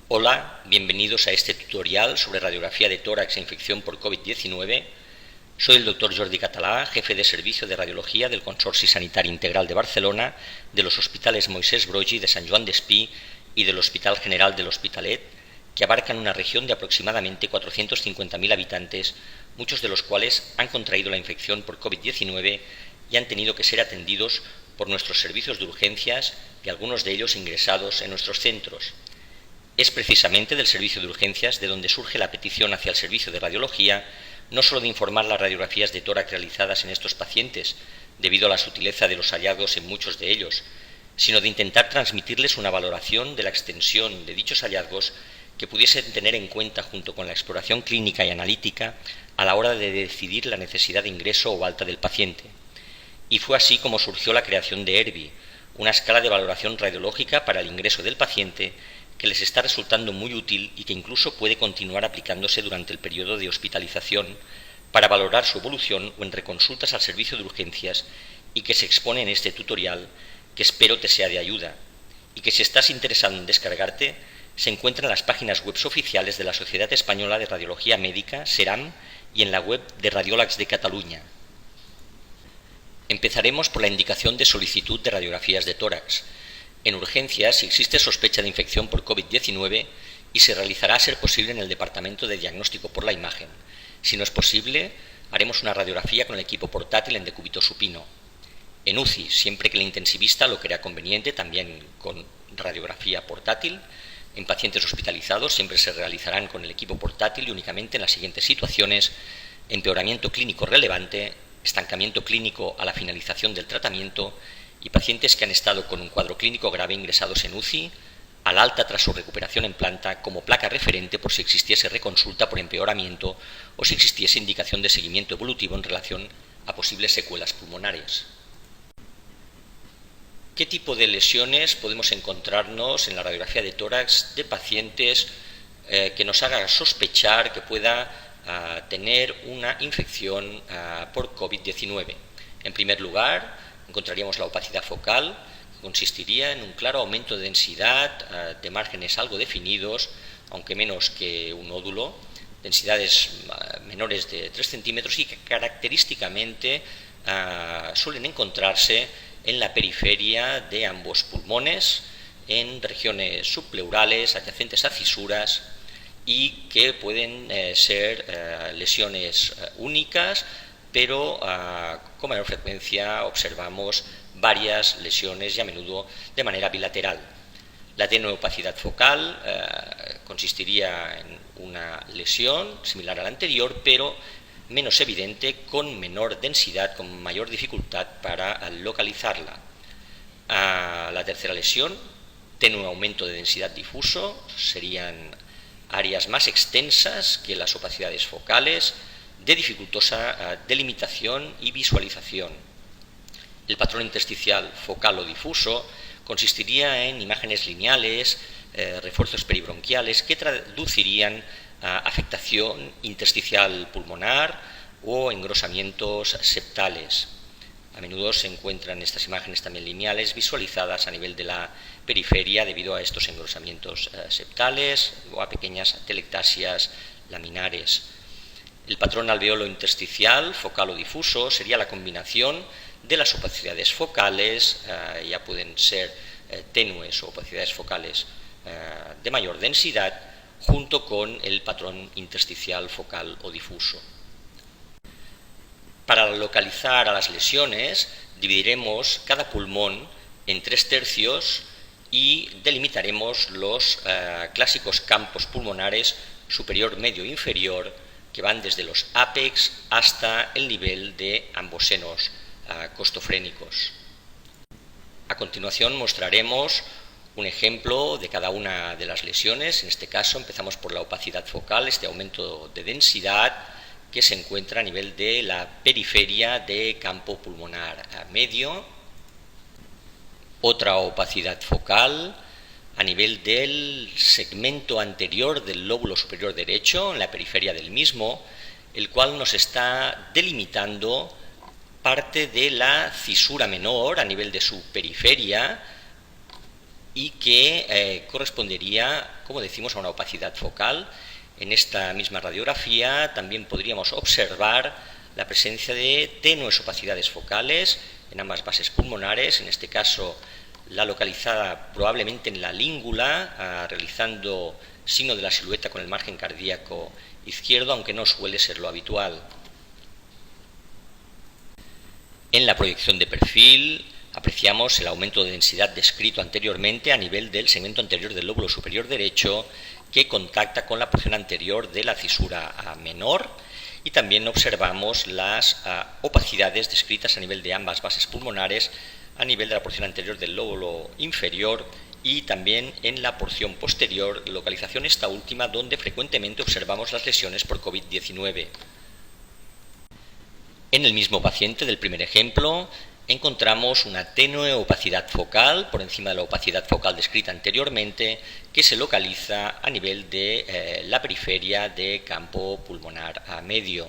Hola, bienvenidos a este tutorial sobre radiografía de tórax e infección por COVID-19. Soy el Dr. Jordi Català, jefe de servicio de radiología del Consorci Sanitari Integral de Barcelona, de los hospitales Moisés Broggi de Sant Joan d'Espí y del Hospital General de l'Hospitalet, que abarcan una región de aproximadamente 450.000 habitantes, muchos de los cuales han contraído la infección por COVID-19 y han tenido que ser atendidos por nuestros servicios de urgencias y algunos de ellos ingresados en nuestros centros. Es precisamente del servicio de urgencias de donde surge la petición hacia el servicio de radiología, no solo de informar las radiografías de tórax realizadas en estos pacientes, debido a la sutileza de los hallazgos en muchos de ellos, sino de intentar transmitirles una valoración de la extensión de dichos hallazgos que pudiesen tener en cuenta junto con la exploración clínica y analítica a la hora de decidir la necesidad de ingreso o alta del paciente. Y fue así como surgió la creación de ERVI, una escala de valoración radiológica para el ingreso del paciente que les está resultando muy útil y que incluso puede continuar aplicándose durante el periodo de hospitalización para valorar su evolución o en reconsultas al servicio de urgencias, y que se expone en este tutorial, que espero te sea de ayuda, y que si estás interesado en descargarte, se encuentra en las páginas web oficiales de la Sociedad Española de Radiología Médica, SERAM, y en la web de Radiòlegs de Catalunya. Empezaremos por la indicación de solicitud de radiografías de tórax. En urgencias, si existe sospecha de infección por COVID-19, y se realizará a ser posible en el departamento de diagnóstico por la imagen. Si no es posible, haremos una radiografía con el equipo portátil en decúbito supino. En UCI, siempre que el intensivista lo crea conveniente, también con radiografía portátil. En pacientes hospitalizados siempre se realizarán con el equipo portátil y únicamente en las siguientes situaciones: empeoramiento clínico relevante, estancamiento clínico a la finalización del tratamiento y pacientes que han estado con un cuadro clínico grave ingresados en UCI, al alta tras su recuperación en planta como placa referente por si existiese reconsulta por empeoramiento o si existiese indicación de seguimiento evolutivo en relación a posibles secuelas pulmonares. ¿Qué tipo de lesiones podemos encontrarnos en la radiografía de tórax de pacientes que nos haga sospechar que pueda tener una infección por COVID-19? En primer lugar, encontraríamos la opacidad focal, que consistiría en un claro aumento de densidad de márgenes algo definidos, aunque menos que un nódulo, densidades menores de 3 centímetros y que característicamente suelen encontrarse en la periferia de ambos pulmones, en regiones subpleurales adyacentes a fisuras, y que pueden ser lesiones únicas, pero con mayor frecuencia observamos varias lesiones y a menudo de manera bilateral. La tenue opacidad focal consistiría en una lesión similar a la anterior, pero menos evidente, con menor densidad, con mayor dificultad para localizarla. La tercera lesión, tenue aumento de densidad difuso, serían áreas más extensas que las opacidades focales, de dificultosa delimitación y visualización. El patrón intersticial focal o difuso consistiría en imágenes lineales, refuerzos peribronquiales que traducirían afectación intersticial pulmonar o engrosamientos septales. A menudo se encuentran estas imágenes también lineales visualizadas a nivel de la periferia debido a estos engrosamientos septales o a pequeñas telectasias laminares. El patrón alveolo intersticial focal o difuso sería la combinación de las opacidades focales, ya pueden ser tenues o opacidades focales de mayor densidad, junto con el patrón intersticial focal o difuso. Para localizar a las lesiones, dividiremos cada pulmón en 3 tercios y delimitaremos los clásicos campos pulmonares superior, medio e inferior, que van desde los ápex hasta el nivel de ambos senos costofrénicos. A continuación mostraremos un ejemplo de cada una de las lesiones. En este caso empezamos por la opacidad focal, este aumento de densidad que se encuentra a nivel de la periferia de campo pulmonar medio. Otra opacidad focal a nivel del segmento anterior del lóbulo superior derecho, en la periferia del mismo, el cual nos está delimitando parte de la cisura menor a nivel de su periferia, y que correspondería, como decimos, a una opacidad focal. En esta misma radiografía también podríamos observar la presencia de tenues opacidades focales en ambas bases pulmonares, en este caso la localizada probablemente en la língula, realizando signo de la silueta con el margen cardíaco izquierdo, aunque no suele ser lo habitual. En la proyección de perfil apreciamos el aumento de densidad descrito anteriormente a nivel del segmento anterior del lóbulo superior derecho, que contacta con la porción anterior de la cisura menor, y también observamos las opacidades descritas a nivel de ambas bases pulmonares, a nivel de la porción anterior del lóbulo inferior y también en la porción posterior, localización esta última donde frecuentemente observamos las lesiones por COVID-19. En el mismo paciente del primer ejemplo encontramos una tenue opacidad focal por encima de la opacidad focal descrita anteriormente, que se localiza a nivel de la periferia de campo pulmonar medio.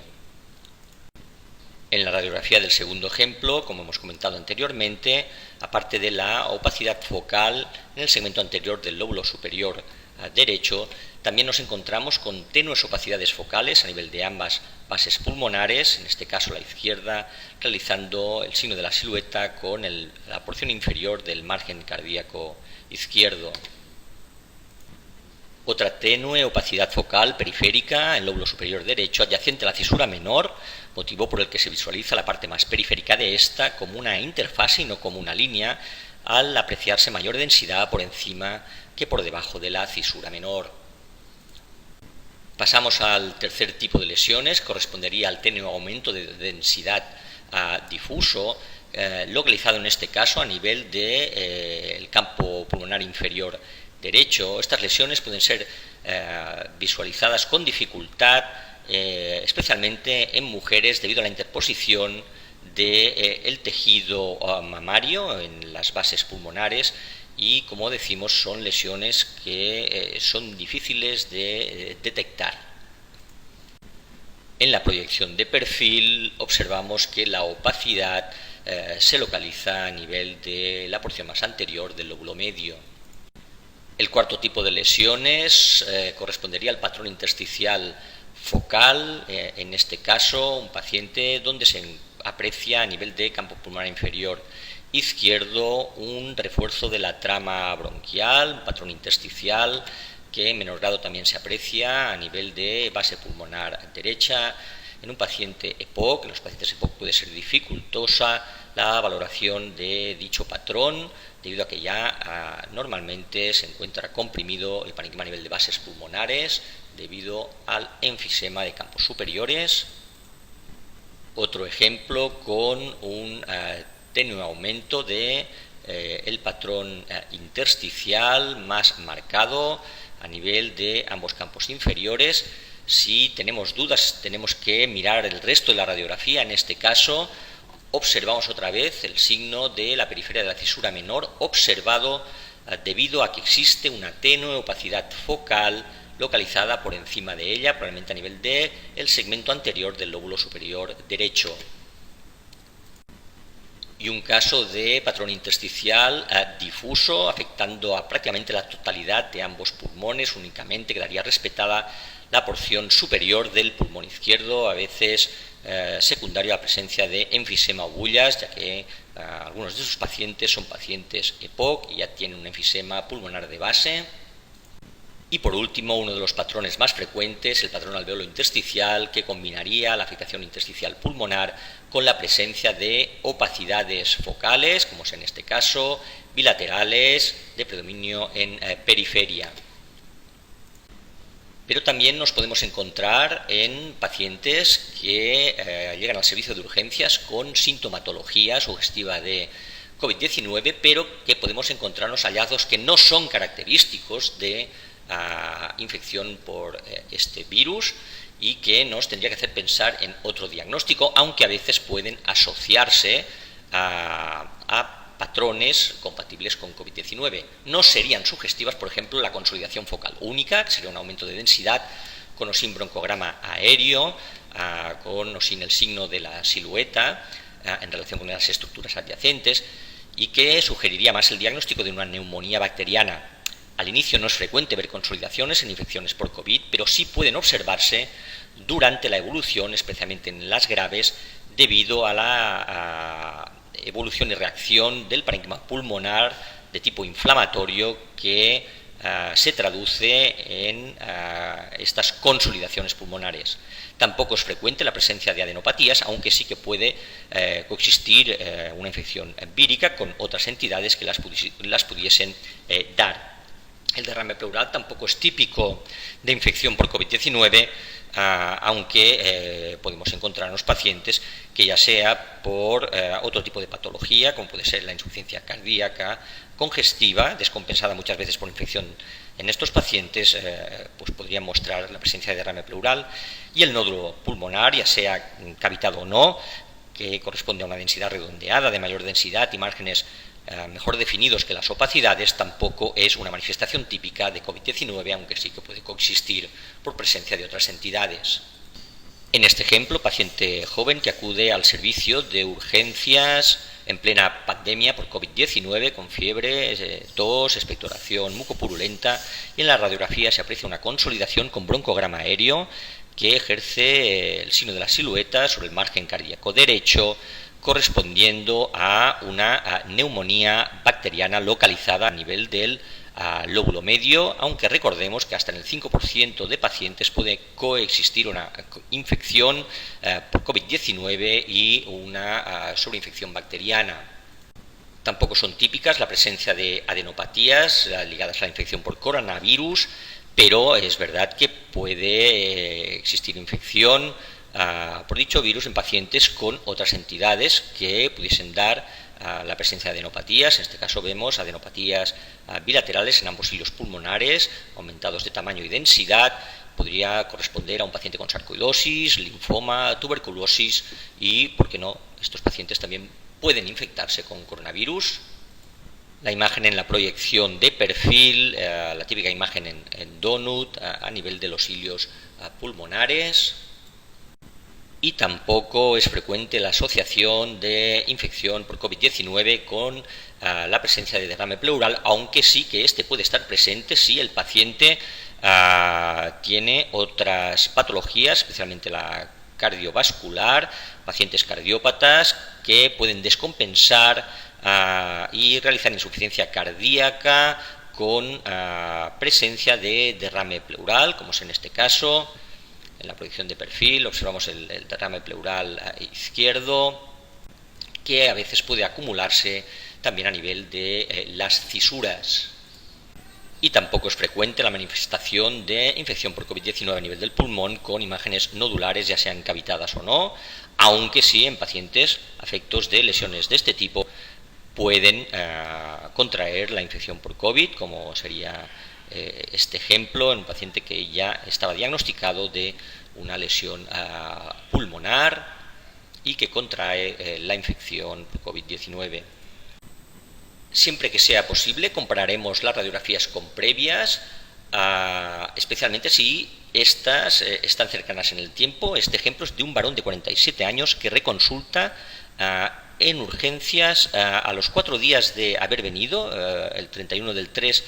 En la radiografía del segundo ejemplo, como hemos comentado anteriormente, aparte de la opacidad focal en el segmento anterior del lóbulo superior derecho, también nos encontramos con tenues opacidades focales a nivel de ambas bases pulmonares, en este caso la izquierda, realizando el signo de la silueta con la porción inferior del margen cardíaco izquierdo. Otra tenue opacidad focal periférica en el lóbulo superior derecho, adyacente a la cisura menor, motivo por el que se visualiza la parte más periférica de esta como una interfase y no como una línea, al apreciarse mayor densidad por encima que por debajo de la cisura menor. Pasamos al tercer tipo de lesiones, correspondería al tenue aumento de densidad difuso, localizado en este caso a nivel del campo pulmonar inferior derecho. Estas lesiones pueden ser visualizadas con dificultad, especialmente en mujeres debido a la interposición del tejido mamario en las bases pulmonares, y como decimos son lesiones que son difíciles de detectar. En la proyección de perfil observamos que la opacidad se localiza a nivel de la porción más anterior del lóbulo medio. El cuarto tipo de lesiones correspondería al patrón intersticial focal, en este caso un paciente donde se aprecia a nivel de campo pulmonar inferior izquierdo un refuerzo de la trama bronquial, un patrón intersticial que en menor grado también se aprecia a nivel de base pulmonar derecha. En un paciente EPOC, en los pacientes EPOC puede ser dificultosa la valoración de dicho patrón, debido a que ya normalmente se encuentra comprimido el parénquima a nivel de bases pulmonares debido al enfisema de campos superiores. Otro ejemplo con un tenue aumento de el patrón intersticial más marcado a nivel de ambos campos inferiores. Si tenemos dudas, tenemos que mirar el resto de la radiografía. En este caso observamos otra vez el signo de la periferia de la cisura menor, observado debido a que existe una tenue opacidad focal localizada por encima de ella, probablemente a nivel del segmento anterior del lóbulo superior derecho. Y un caso de patrón intersticial difuso, afectando a prácticamente la totalidad de ambos pulmones. Únicamente quedaría respetada la porción superior del pulmón izquierdo, a veces secundario a la presencia de enfisema o bullas, ya que algunos de sus pacientes son pacientes EPOC y ya tienen un enfisema pulmonar de base. Y por último, uno de los patrones más frecuentes, el patrón alveolo intersticial, que combinaría la afectación intersticial pulmonar con la presencia de opacidades focales, como es en este caso, bilaterales, de predominio en periferia. Pero también nos podemos encontrar en pacientes que llegan al servicio de urgencias con sintomatología sugestiva de COVID-19, pero que podemos encontrarnos hallazgos que no son característicos de infección por este virus y que nos tendría que hacer pensar en otro diagnóstico, aunque a veces pueden asociarse a patrones compatibles con COVID-19. No serían sugestivas, por ejemplo, la consolidación focal única, que sería un aumento de densidad con o sin broncograma aéreo, con o sin el signo de la silueta en relación con las estructuras adyacentes, y que sugeriría más el diagnóstico de una neumonía bacteriana. Al inicio no es frecuente ver consolidaciones en infecciones por COVID, pero sí pueden observarse durante la evolución, especialmente en las graves, debido a la evolución y reacción del parénquima pulmonar de tipo inflamatorio que se traduce en estas consolidaciones pulmonares. Tampoco es frecuente la presencia de adenopatías, aunque sí que puede coexistir una infección vírica con otras entidades que las pudiesen dar. El derrame pleural tampoco es típico de infección por COVID-19, aunque podemos encontrar en los pacientes que ya sea por otro tipo de patología, como puede ser la insuficiencia cardíaca congestiva, descompensada muchas veces por infección en estos pacientes, pues podrían mostrar la presencia de derrame pleural, y el nódulo pulmonar, ya sea cavitado o no, que corresponde a una densidad redondeada, de mayor densidad y márgenes mejor definidos que las opacidades, tampoco es una manifestación típica de COVID-19, aunque sí que puede coexistir por presencia de otras entidades. En este ejemplo, paciente joven que acude al servicio de urgencias en plena pandemia por COVID-19 con fiebre, tos, expectoración mucopurulenta, y en la radiografía se aprecia una consolidación con broncograma aéreo que ejerce el signo de la silueta sobre el margen cardíaco derecho, correspondiendo a una neumonía bacteriana localizada a nivel del lóbulo medio, aunque recordemos que hasta en el 5% de pacientes puede coexistir una infección por COVID-19 y una sobreinfección bacteriana. Tampoco son típicas la presencia de adenopatías ligadas a la infección por coronavirus, pero es verdad que puede existir infección por dicho virus en pacientes con otras entidades que pudiesen dar la presencia de adenopatías. En este caso vemos adenopatías bilaterales en ambos hilos pulmonares, aumentados de tamaño y densidad. Podría corresponder a un paciente con sarcoidosis, linfoma, tuberculosis y, ¿por qué no?, estos pacientes también pueden infectarse con coronavirus. La imagen en la proyección de perfil, la típica imagen en donut a nivel de los hilios pulmonares. Y tampoco es frecuente la asociación de infección por COVID-19 con la presencia de derrame pleural, aunque sí que este puede estar presente si el paciente tiene otras patologías, especialmente la cardiovascular, pacientes cardiópatas que pueden descompensar y realizar insuficiencia cardíaca con presencia de derrame pleural, como es en este caso. En la proyección de perfil observamos el derrame pleural izquierdo, que a veces puede acumularse también a nivel de las cisuras. Y tampoco es frecuente la manifestación de infección por COVID-19 a nivel del pulmón con imágenes nodulares, ya sean cavitadas o no, aunque sí en pacientes afectos de lesiones de este tipo pueden contraer la infección por COVID, como sería este ejemplo en un paciente que ya estaba diagnosticado de una lesión pulmonar y que contrae la infección por COVID-19. Siempre que sea posible compararemos las radiografías con previas, especialmente si estas están cercanas en el tiempo. Este ejemplo es de un varón de 47 años que reconsulta en urgencias a los 4 días de haber venido, el 31 del 3,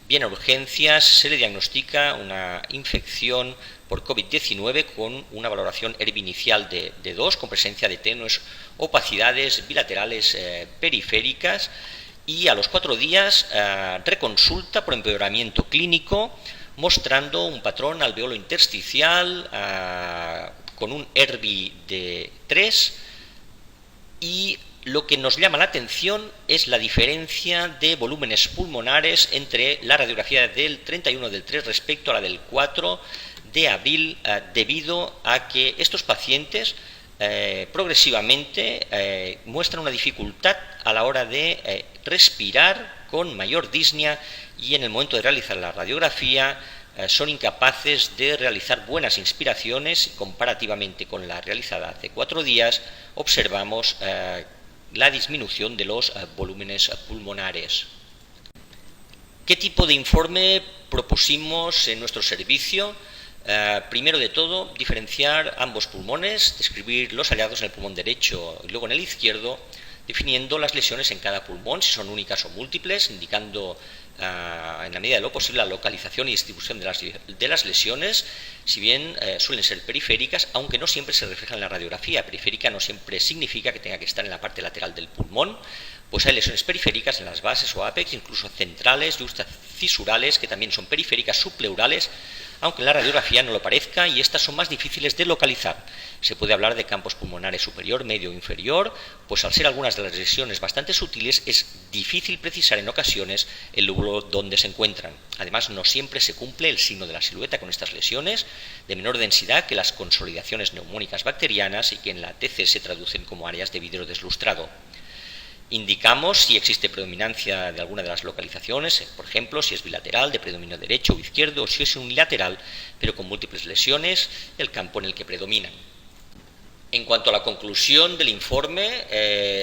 viene a urgencias, se le diagnostica una infección por COVID-19 con una valoración ERV inicial de 2, con presencia de tenues opacidades bilaterales periféricas, y a los 4 días reconsulta por empeoramiento clínico, mostrando un patrón alveolo intersticial con un ERV de 3, y lo que nos llama la atención es la diferencia de volúmenes pulmonares entre la radiografía del 31 del 3 respecto a la del 4 de abril, debido a que estos pacientes progresivamente muestran una dificultad a la hora de respirar con mayor disnea, y en el momento de realizar la radiografía son incapaces de realizar buenas inspiraciones. Comparativamente con la realizada hace 4 días observamos la disminución de los volúmenes pulmonares. ¿Qué tipo de informe propusimos en nuestro servicio? Primero de todo, diferenciar ambos pulmones, describir los hallazgos en el pulmón derecho y luego en el izquierdo, definiendo las lesiones en cada pulmón, si son únicas o múltiples, indicando en la medida de lo posible la localización y distribución de las lesiones, si bien suelen ser periféricas, aunque no siempre se reflejan en la radiografía. Periférica no siempre significa que tenga que estar en la parte lateral del pulmón, pues hay lesiones periféricas en las bases o ápex, incluso centrales, justacisurales, que también son periféricas subpleurales, aunque en la radiografía no lo parezca, y estas son más difíciles de localizar. Se puede hablar de campos pulmonares superior, medio o inferior, pues al ser algunas de las lesiones bastante sutiles es difícil precisar en ocasiones el lóbulo donde se encuentran. Además, no siempre se cumple el signo de la silueta con estas lesiones, de menor densidad que las consolidaciones neumónicas bacterianas y que en la TC se traducen como áreas de vidrio deslustrado. Indicamos si existe predominancia de alguna de las localizaciones, por ejemplo, si es bilateral, de predominio derecho o izquierdo, o si es unilateral, pero con múltiples lesiones, el campo en el que predominan. En cuanto a la conclusión del informe,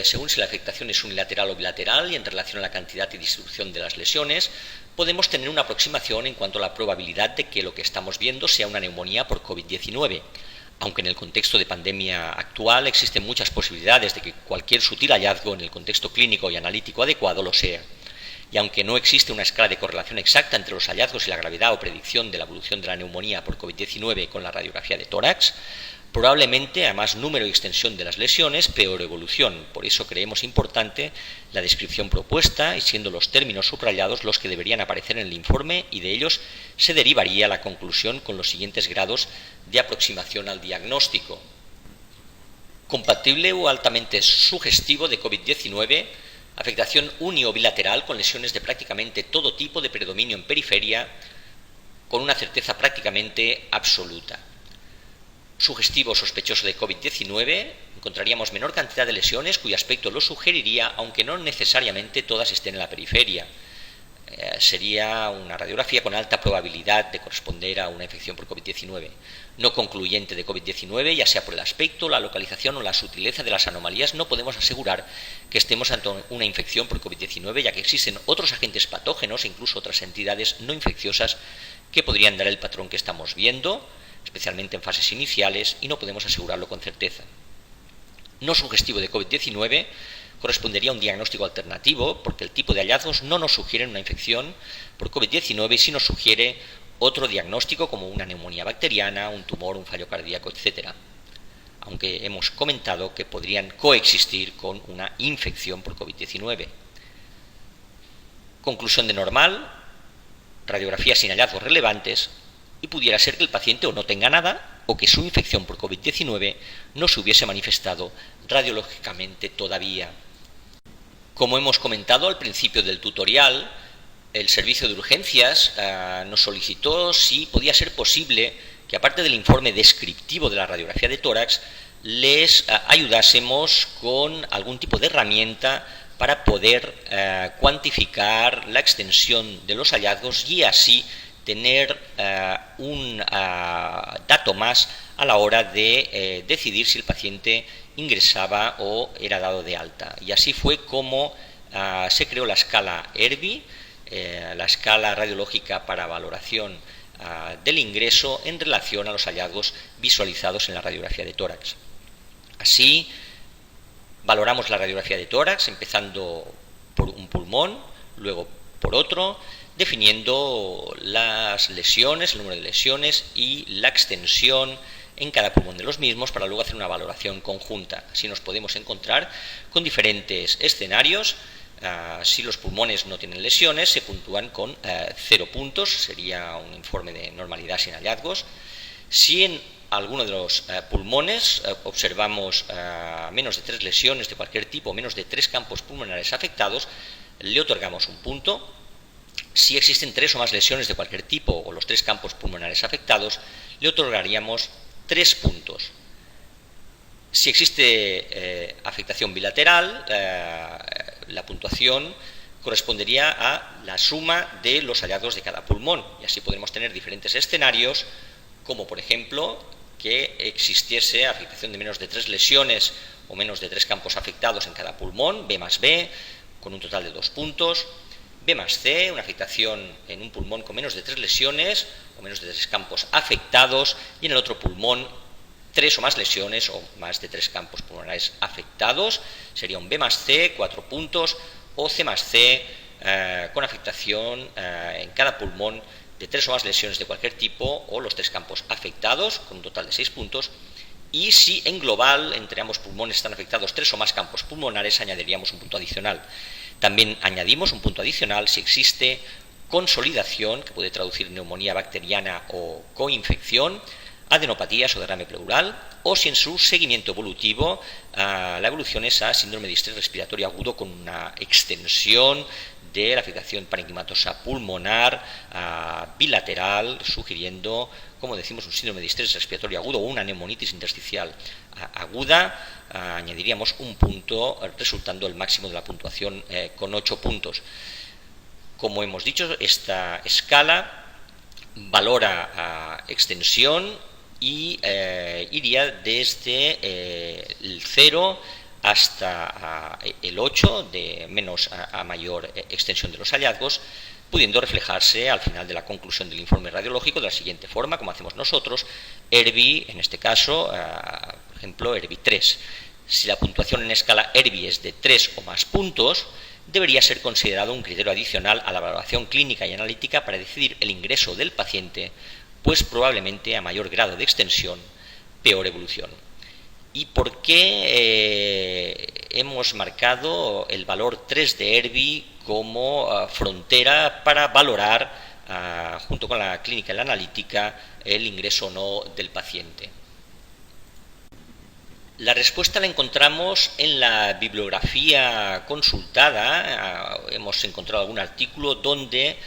según si la afectación es unilateral o bilateral y en relación a la cantidad y distribución de las lesiones, podemos tener una aproximación en cuanto a la probabilidad de que lo que estamos viendo sea una neumonía por COVID-19. Aunque en el contexto de pandemia actual existen muchas posibilidades de que cualquier sutil hallazgo en el contexto clínico y analítico adecuado lo sea. Y aunque no existe una escala de correlación exacta entre los hallazgos y la gravedad o predicción de la evolución de la neumonía por COVID-19 con la radiografía de tórax, probablemente a más número y extensión de las lesiones, peor evolución. Por eso creemos importante la descripción propuesta y siendo los términos subrayados los que deberían aparecer en el informe, y de ellos se derivaría la conclusión con los siguientes grados de aproximación al diagnóstico. Compatible o altamente sugestivo de COVID-19, afectación uni o bilateral con lesiones de prácticamente todo tipo de predominio en periferia, con una certeza prácticamente absoluta. Sugestivo o sospechoso de COVID-19, encontraríamos menor cantidad de lesiones cuyo aspecto lo sugeriría, aunque no necesariamente todas estén en la periferia. Sería una radiografía con alta probabilidad de corresponder a una infección por COVID-19. No concluyente de COVID-19, ya sea por el aspecto, la localización o la sutileza de las anomalías, no podemos asegurar que estemos ante una infección por COVID-19, ya que existen otros agentes patógenos e incluso otras entidades no infecciosas que podrían dar el patrón que estamos viendo, especialmente en fases iniciales, y no podemos asegurarlo con certeza. No sugestivo de COVID-19 correspondería a un diagnóstico alternativo, porque el tipo de hallazgos no nos sugiere una infección por COVID-19 y sí nos sugiere otro diagnóstico como una neumonía bacteriana, un tumor, un fallo cardíaco, etc. Aunque hemos comentado que podrían coexistir con una infección por COVID-19. Conclusión de normal, radiografía sin hallazgos relevantes, y pudiera ser que el paciente o no tenga nada o que su infección por COVID-19 no se hubiese manifestado radiológicamente todavía. Como hemos comentado al principio del tutorial, el servicio de urgencias nos solicitó si podía ser posible que, aparte del informe descriptivo de la radiografía de tórax, les ayudásemos con algún tipo de herramienta para poder cuantificar la extensión de los hallazgos y así tener un dato más a la hora de decidir si el paciente ingresaba o era dado de alta. Y así fue como se creó la escala ERVI, la escala radiológica para valoración del ingreso en relación a los hallazgos visualizados en la radiografía de tórax. Así valoramos la radiografía de tórax empezando por un pulmón, luego por otro, definiendo las lesiones, el número de lesiones y la extensión en cada pulmón de los mismos para luego hacer una valoración conjunta. Así nos podemos encontrar con diferentes escenarios. Si los pulmones no tienen lesiones, se puntúan con 0 puntos, sería un informe de normalidad sin hallazgos. Si en alguno de los pulmones observamos menos de 3 lesiones de cualquier tipo, menos de 3 campos pulmonares afectados, le otorgamos un punto. Si existen 3 o más lesiones de cualquier tipo o los 3 campos pulmonares afectados, le otorgaríamos 3 puntos. Si existe afectación bilateral, la puntuación correspondería a la suma de los hallazgos de cada pulmón, y así podremos tener diferentes escenarios, como por ejemplo que existiese afectación de menos de 3 lesiones o menos de 3 campos afectados en cada pulmón, B más B, con un total de 2 puntos, B más C, una afectación en un pulmón con menos de 3 lesiones o menos de 3 campos afectados, y en el otro pulmón 3 o más lesiones o más de 3 campos pulmonares afectados. Sería un B más C, 4 puntos, o C más C, con afectación en cada pulmón de 3 o más lesiones de cualquier tipo, o los 3 campos afectados, con un total de 6 puntos. Y si en global, entre ambos pulmones están afectados 3 o más campos pulmonares, añadiríamos un punto adicional. También añadimos un punto adicional si existe consolidación, que puede traducir neumonía bacteriana o coinfección, adenopatías o derrame pleural, o si en su seguimiento evolutivo la evolución es a síndrome de distrés respiratorio agudo con una extensión de la afectación parenquimatosa pulmonar bilateral, sugiriendo, como decimos, un síndrome de distrés respiratorio agudo o una neumonitis intersticial aguda. Añadiríamos un punto, resultando el máximo de la puntuación con 8 puntos. Como hemos dicho, esta escala valora extensión y iría desde el 0 hasta el 8, de menos a mayor extensión de los hallazgos, pudiendo reflejarse al final de la conclusión del informe radiológico de la siguiente forma, como hacemos nosotros: ERBI, en este caso, por ejemplo, ERBI 3. Si la puntuación en escala ERBI es de 3 o más puntos, debería ser considerado un criterio adicional a la valoración clínica y analítica para decidir el ingreso del paciente, pues probablemente a mayor grado de extensión, peor evolución. ¿Y por qué hemos marcado el valor 3 de ERBI como frontera para valorar, junto con la clínica y la analítica, el ingreso o no del paciente? La respuesta la encontramos en la bibliografía consultada. Hemos encontrado algún artículo donde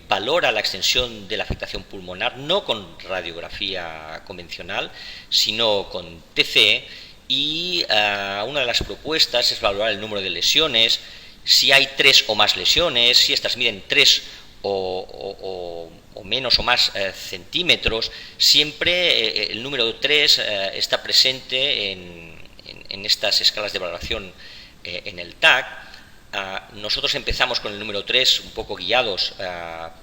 valora la extensión de la afectación pulmonar no con radiografía convencional, sino con TC, y una de las propuestas es valorar el número de lesiones, si hay 3 o más lesiones, si estas miden 3 o menos o más centímetros. Siempre el número 3 está presente en estas escalas de valoración en el TAC. Nosotros empezamos con el número 3 un poco guiados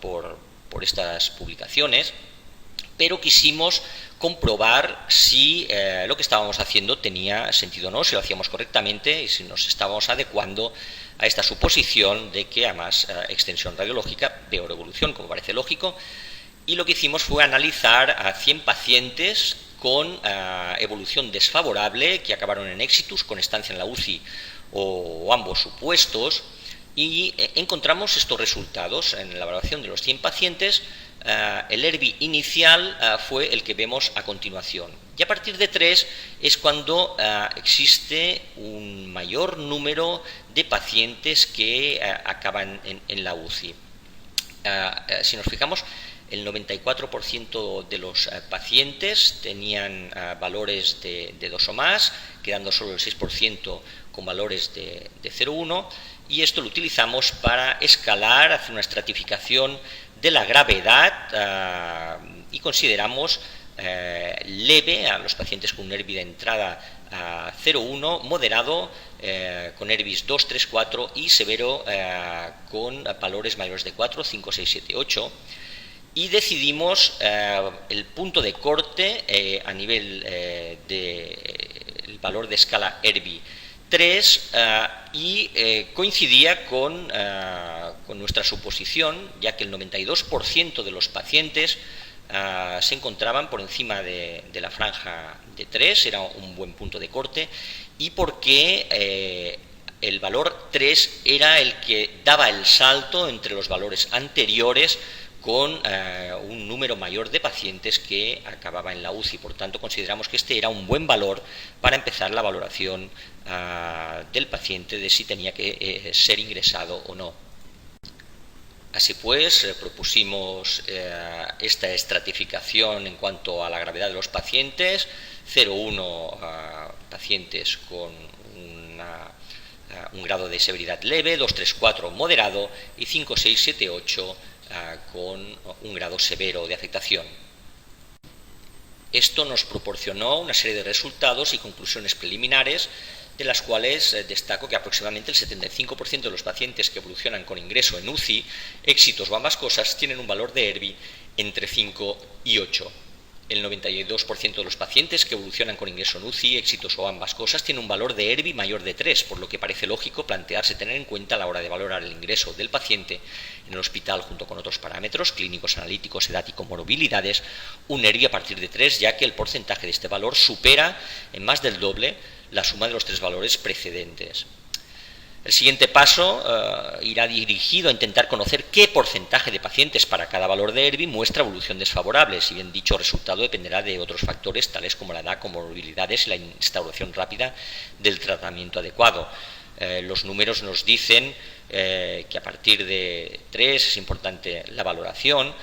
por estas publicaciones, pero quisimos comprobar si lo que estábamos haciendo tenía sentido o no, si lo hacíamos correctamente y si nos estábamos adecuando a esta suposición de que a más extensión radiológica, peor evolución, como parece lógico. Y lo que hicimos fue analizar a 100 pacientes con evolución desfavorable que acabaron en exitus, con estancia en la UCI o ambos supuestos, y encontramos estos resultados. En la evaluación de los 100 pacientes, el ERBI inicial fue el que vemos a continuación, y a partir de 3 es cuando existe un mayor número de pacientes que acaban en la UCI. Si nos fijamos, el 94% de los pacientes tenían valores de 2 o más, quedando solo el 6% con valores de 0,1, y esto lo utilizamos para escalar, hacer una estratificación de la gravedad, y consideramos leve a los pacientes con un ERBI de entrada 0,1, moderado con ERBIs 2, 3, 4 y severo con valores mayores de 4, 5, 6, 7, 8. Y decidimos el punto de corte a nivel del valor de escala ERBI 3 y coincidía con nuestra suposición, ya que el 92% de los pacientes se encontraban por encima de la franja de 3, era un buen punto de corte, y porque el valor 3 era el que daba el salto entre los valores anteriores, con un número mayor de pacientes que acababa en la UCI. Por tanto, consideramos que este era un buen valor para empezar la valoración del paciente de si tenía que ser ingresado o no. Así pues, propusimos esta estratificación en cuanto a la gravedad de los pacientes: 0,1 pacientes con un grado de severidad leve, 2, 3, 4 moderado y 5, 6, 7, 8 con un grado severo de afectación. Esto nos proporcionó una serie de resultados y conclusiones preliminares, de las cuales destaco que aproximadamente el 75% de los pacientes que evolucionan con ingreso en UCI, éxitos o ambas cosas, tienen un valor de ERBI entre 5 y 8. El 92% de los pacientes que evolucionan con ingreso en UCI, éxitos o ambas cosas, tienen un valor de ERBI mayor de 3, por lo que parece lógico plantearse tener en cuenta a la hora de valorar el ingreso del paciente en el hospital junto con otros parámetros clínicos, analíticos, edad y comorbilidades, un ERBI a partir de 3, ya que el porcentaje de este valor supera en más del doble la suma de los 3 valores precedentes. El siguiente paso irá dirigido a intentar conocer qué porcentaje de pacientes para cada valor de ERBI muestra evolución desfavorable, si bien dicho resultado dependerá de otros factores tales como la edad, comorbilidades y la instauración rápida del tratamiento adecuado. Los números nos dicen que a partir de 3 es importante la valoración,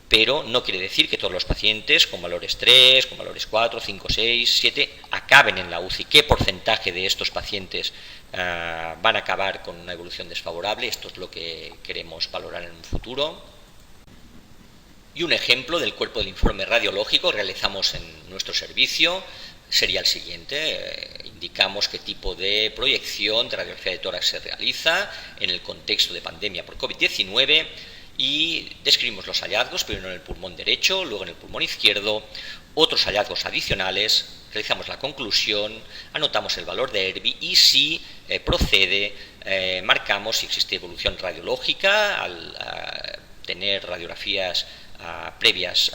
pero no quiere decir que todos los pacientes con valores 3, con valores 4, 5, 6, 7 acaben en la UCI. ¿Qué porcentaje de estos pacientes van a acabar con una evolución desfavorable? Esto es lo que queremos valorar en un futuro. Y un ejemplo del cuerpo del informe radiológico que realizamos en nuestro servicio sería el siguiente. Indicamos qué tipo de proyección de radiografía de tórax se realiza en el contexto de pandemia por COVID-19 y describimos los hallazgos, primero en el pulmón derecho, luego en el pulmón izquierdo, otros hallazgos adicionales, realizamos la conclusión, anotamos el valor de ERBI y si procede, marcamos si existe evolución radiológica al tener radiografías previas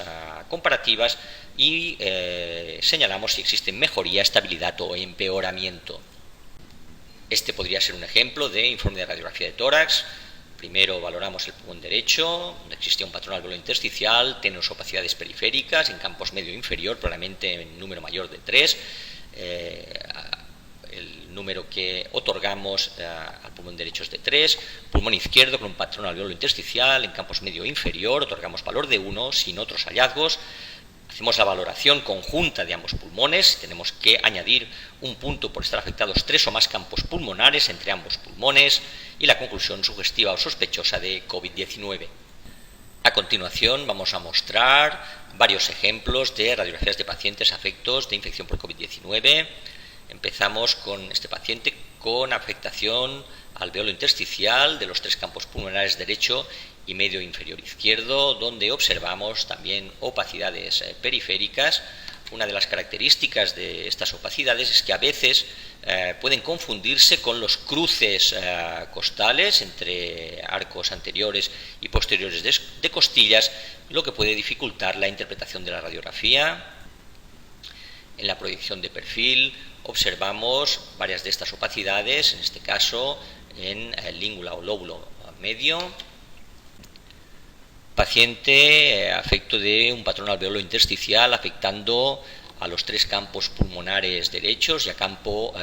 comparativas y señalamos si existe mejoría, estabilidad o empeoramiento. Este podría ser un ejemplo de informe de radiografía de tórax. Primero valoramos el pulmón derecho, donde existía un patrón alveolo intersticial, tenos opacidades periféricas en campos medio inferior, probablemente en número mayor de 3. El número que otorgamos al pulmón derecho es de 3. Pulmón izquierdo con un patrón alveolo intersticial en campos medio inferior, otorgamos valor de 1 sin otros hallazgos. Hacemos la valoración conjunta de ambos pulmones, tenemos que añadir un punto por estar afectados 3 o más campos pulmonares entre ambos pulmones y la conclusión sugestiva o sospechosa de COVID-19. A continuación vamos a mostrar varios ejemplos de radiografías de pacientes afectos de infección por COVID-19. Empezamos con este paciente con afectación alveolo intersticial de los 3 campos pulmonares derecho y medio inferior izquierdo, donde observamos también opacidades periféricas. Una de las características de estas opacidades es que a veces pueden confundirse con los cruces costales entre arcos anteriores y posteriores de costillas, lo que puede dificultar la interpretación de la radiografía. En la proyección de perfil observamos varias de estas opacidades, en este caso en língula o lóbulo medio. Paciente afecto de un patrón alveolo intersticial afectando a los 3 campos pulmonares derechos y a campo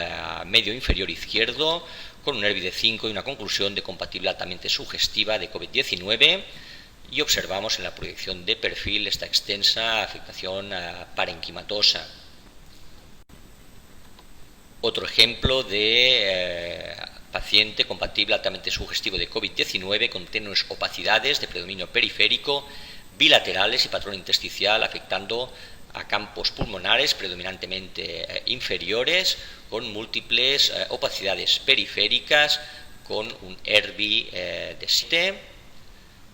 medio inferior izquierdo, con un ERBI de 5 y una conclusión de compatible altamente sugestiva de COVID-19, y observamos en la proyección de perfil esta extensa afectación parenquimatosa. Otro ejemplo de paciente compatible altamente sugestivo de COVID-19 con tenues opacidades de predominio periférico, bilaterales y patrón intersticial afectando a campos pulmonares predominantemente inferiores, con múltiples opacidades periféricas, con un ERBI de 7.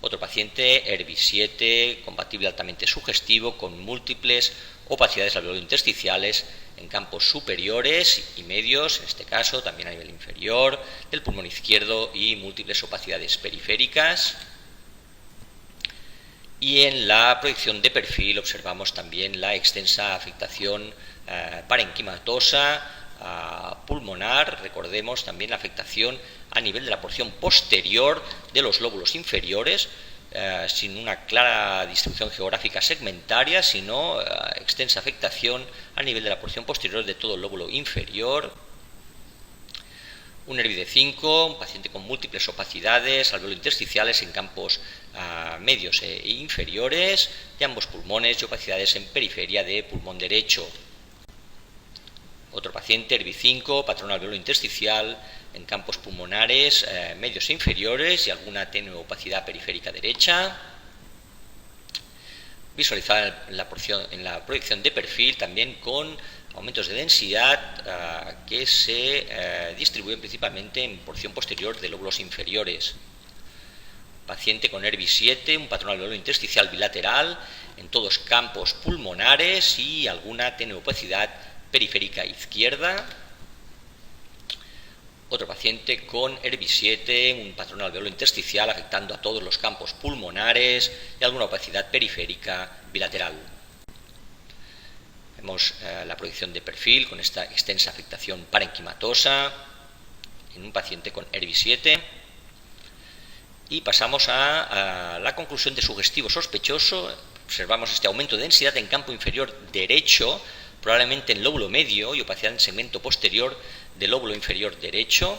Otro paciente, ERBI 7, compatible altamente sugestivo, con múltiples opacidades alveolo intersticiales en campos superiores y medios, en este caso también a nivel inferior del pulmón izquierdo, y múltiples opacidades periféricas. Y en la proyección de perfil observamos también la extensa afectación parenquimatosa pulmonar. Recordemos también la afectación a nivel de la porción posterior de los lóbulos inferiores, sin una clara distribución geográfica segmentaria, sino extensa afectación a nivel de la porción posterior de todo el lóbulo inferior. Un ERBI de 5, un paciente con múltiples opacidades alveolo intersticiales en campos medios e inferiores de ambos pulmones y opacidades en periferia de pulmón derecho. Otro paciente, ERBI 5, patrón alveolo intersticial en campos pulmonares medios e inferiores y alguna tenue opacidad periférica derecha. Visualizada en la proyección de perfil también con aumentos de densidad que se distribuyen principalmente en porción posterior de lóbulos inferiores. paciente con ERBI 7, un patrón alveolar intersticial bilateral en todos campos pulmonares y alguna teneopacidad periférica izquierda. Otro paciente con ERBI 7, un patrón alveolar intersticial afectando a todos los campos pulmonares y alguna opacidad periférica bilateral. Vemos la proyección de perfil con esta extensa afectación parenquimatosa en un paciente con ERBI 7. Y pasamos a la conclusión de sugestivo sospechoso. Observamos este aumento de densidad en campo inferior derecho, probablemente en lóbulo medio, y opacidad en segmento posterior del lóbulo inferior derecho,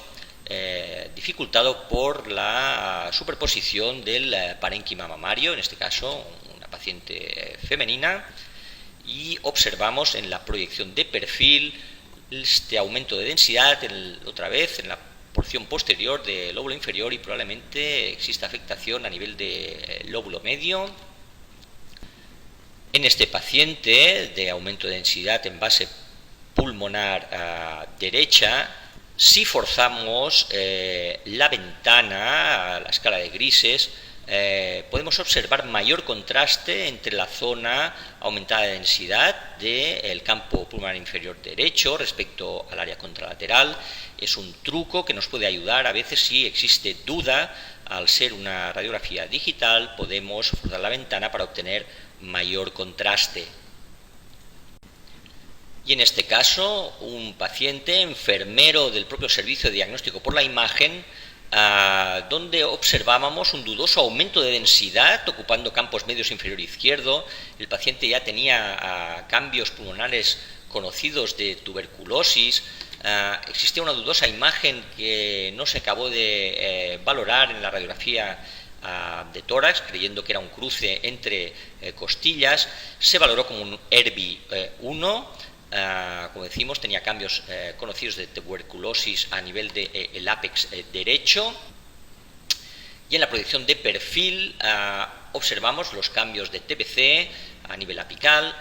dificultado por la superposición del parénquima mamario, en este caso una paciente femenina, y observamos en la proyección de perfil este aumento de densidad otra vez en la porción posterior del lóbulo inferior y probablemente exista afectación a nivel de lóbulo medio. En este paciente de aumento de densidad en base pulmonar derecha, si forzamos la ventana a la escala de grises, podemos observar mayor contraste entre la zona aumentada de densidad del campo pulmonar inferior derecho respecto al área contralateral. Es un truco que nos puede ayudar a veces si existe duda. Al ser una radiografía digital podemos forzar la ventana para obtener mayor contraste. Y en este caso, un paciente enfermero del propio servicio de diagnóstico por la imagen, donde observábamos un dudoso aumento de densidad ocupando campos medios inferior izquierdo. El paciente ya tenía cambios pulmonares conocidos de tuberculosis. Existía una dudosa imagen que no se acabó de valorar en la radiografía de tórax, creyendo que era un cruce entre costillas. Se valoró como un ERBI 1. Como decimos, tenía cambios conocidos de tuberculosis a nivel del ápex derecho. Y en la proyección de perfil observamos los cambios de TBC a nivel apical,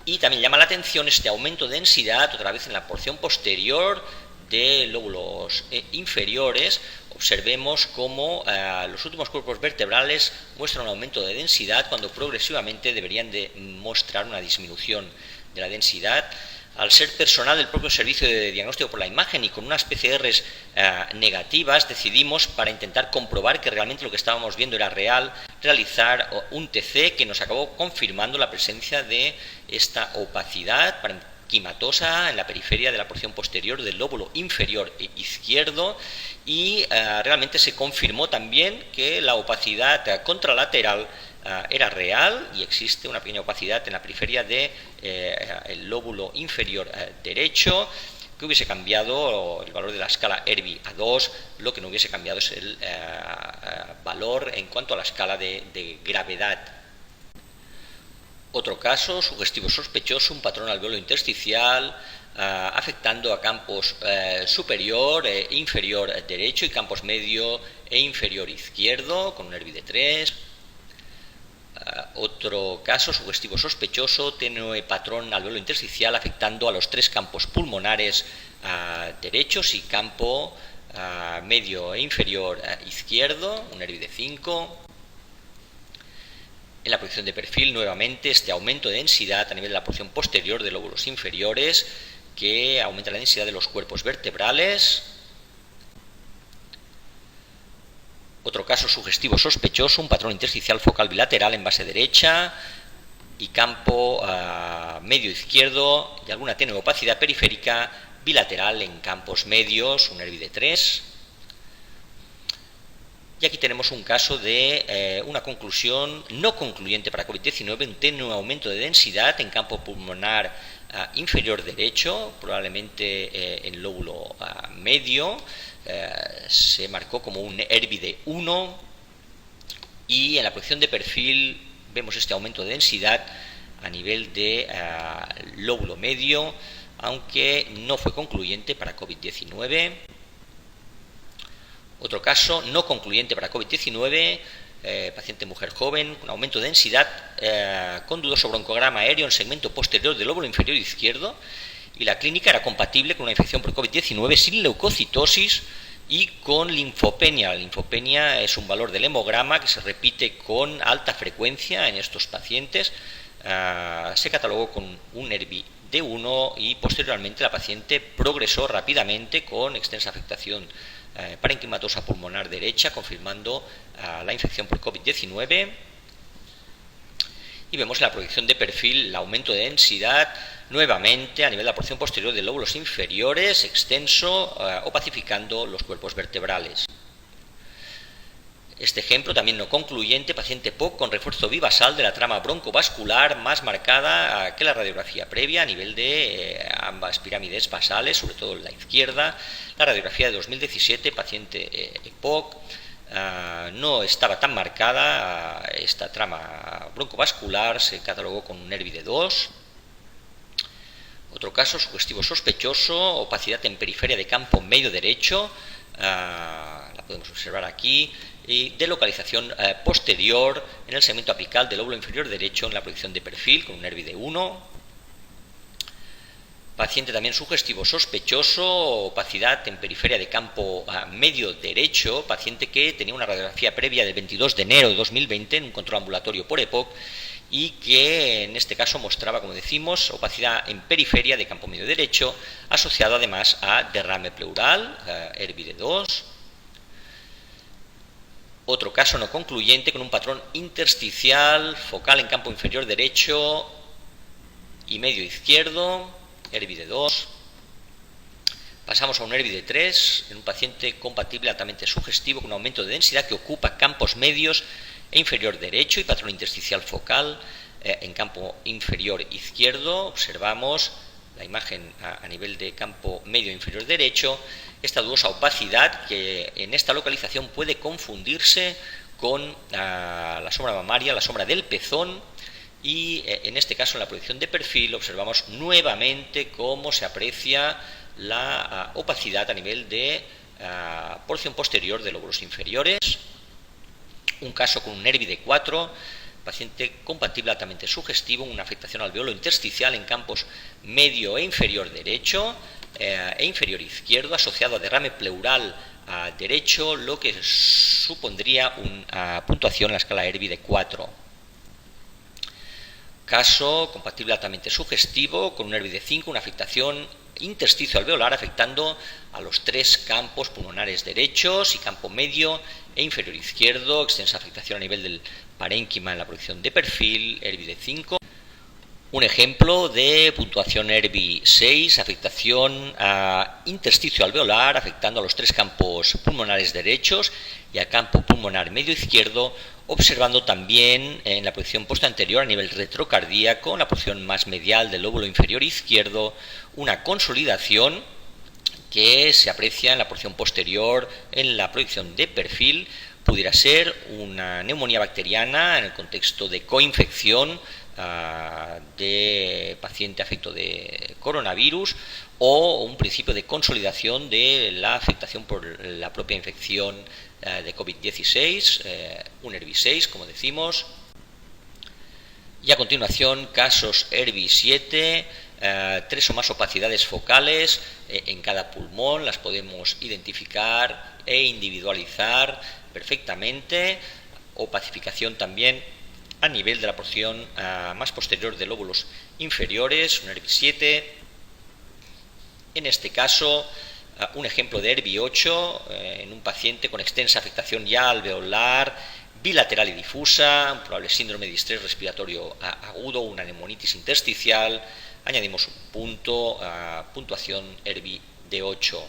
y también llama la atención este aumento de densidad otra vez en la porción posterior de lóbulos inferiores. Observemos cómo los últimos cuerpos vertebrales muestran un aumento de densidad cuando progresivamente deberían de mostrar una disminución de la densidad. Al ser personal del propio servicio de diagnóstico por la imagen y con unas PCRs negativas, decidimos, para intentar comprobar que realmente lo que estábamos viendo era real, realizar un TC que nos acabó confirmando la presencia de esta opacidad parenquimatosa en la periferia de la porción posterior del lóbulo inferior izquierdo, y realmente se confirmó también que la opacidad contralateral era real y existe una pequeña opacidad en la periferia del lóbulo inferior derecho, que hubiese cambiado el valor de la escala ERBI a 2, lo que no hubiese cambiado es el valor en cuanto a la escala de gravedad. Otro caso, sugestivo sospechoso, un patrón alveolo intersticial afectando a campos superior e inferior derecho y campos medio e inferior izquierdo, con un ERBI de 3. Otro caso, sugestivo sospechoso, tenue patrón alveolo intersticial afectando a los tres campos pulmonares derechos y campo medio e inferior izquierdo, un ERBI de 5. En la proyección de perfil, nuevamente, este aumento de densidad a nivel de la porción posterior de lóbulos inferiores, que aumenta la densidad de los cuerpos vertebrales. Otro caso sugestivo sospechoso, un patrón intersticial focal bilateral en base derecha y campo medio izquierdo y alguna tenue opacidad periférica bilateral en campos medios, un ERBI de 3. Y aquí tenemos un caso de una conclusión no concluyente para COVID-19, un tenue aumento de densidad en campo pulmonar inferior derecho, probablemente en lóbulo medio. Se marcó como un ERBI de 1, y en la proyección de perfil vemos este aumento de densidad a nivel de lóbulo medio, aunque no fue concluyente para COVID-19. Otro caso no concluyente para COVID-19, paciente mujer joven, con aumento de densidad con dudoso broncograma aéreo en segmento posterior del lóbulo inferior izquierdo, y la clínica era compatible con una infección por COVID-19 sin leucocitosis, y con linfopenia. La linfopenia es un valor del hemograma que se repite con alta frecuencia en estos pacientes. Se catalogó con un NERVI D1 y posteriormente la paciente progresó rápidamente con extensa afectación parenquimatosa pulmonar derecha, confirmando la infección por COVID-19. Y vemos en la proyección de perfil el aumento de densidad nuevamente a nivel de la porción posterior de lóbulos inferiores, extenso, opacificando los cuerpos vertebrales. Este ejemplo también no concluyente, paciente POC con refuerzo bivasal de la trama broncovascular más marcada que la radiografía previa a nivel de ambas pirámides basales, sobre todo la izquierda. La radiografía de 2017, paciente POC, no estaba tan marcada esta trama broncovascular, se catalogó con un NERVI de 2. Otro caso, sugestivo sospechoso, opacidad en periferia de campo medio derecho, la podemos observar aquí, y de localización posterior en el segmento apical del lóbulo inferior derecho en la proyección de perfil con un NERVI de 1. Paciente también sugestivo sospechoso, opacidad en periferia de campo medio derecho, paciente que tenía una radiografía previa del 22 de enero de 2020 en un control ambulatorio por EPOC y que en este caso mostraba, como decimos, opacidad en periferia de campo medio derecho, asociado además a derrame pleural, NERVI de 2. Otro caso no concluyente con un patrón intersticial focal en campo inferior derecho y medio izquierdo, NERVI de 2. Pasamos a un NERVI de 3 en un paciente compatible altamente sugestivo con un aumento de densidad que ocupa campos medios e inferior derecho y patrón intersticial focal en campo inferior izquierdo. Observamos la imagen a nivel de campo medio e inferior derecho, esta dudosa opacidad que en esta localización puede confundirse con la sombra mamaria, la sombra del pezón, y en este caso en la proyección de perfil observamos nuevamente cómo se aprecia la opacidad a nivel de porción posterior de lóbulos inferiores. Un caso con un NERVI de 4, paciente compatible altamente sugestivo, una afectación alveolo intersticial en campos medio e inferior derecho e inferior izquierdo, asociado a derrame pleural derecho, lo que supondría una puntuación en la escala NERVI de 4. Caso compatible altamente sugestivo, con un NERVI de 5, una afectación intersticio alveolar afectando a los 3 campos pulmonares derechos y campo medio e inferior izquierdo, extensa afectación a nivel del parénquima en la proyección de perfil, NERVI de 5. Un ejemplo de puntuación NERVI 6, afectación intersticio alveolar afectando a los 3 campos pulmonares derechos y al campo pulmonar medio izquierdo, observando también en la proyección postanterior a nivel retrocardíaco, en la porción más medial del lóbulo inferior izquierdo, una consolidación que se aprecia en la porción posterior en la proyección de perfil. Pudiera ser una neumonía bacteriana en el contexto de coinfección de paciente afecto de coronavirus o un principio de consolidación de la afectación por la propia infección de COVID-16, un NERVI 6, como decimos. Y a continuación, casos NERVI 7, 3 o más opacidades focales en cada pulmón, las podemos identificar e individualizar perfectamente. Opacificación también a nivel de la porción más posterior de lóbulos inferiores, un NERVI 7. En este caso, un ejemplo de NERVI 8 en un paciente con extensa afectación ya alveolar, bilateral y difusa, un probable síndrome de distrés respiratorio agudo, una neumonitis intersticial. Añadimos un punto, puntuación NERVI de 8.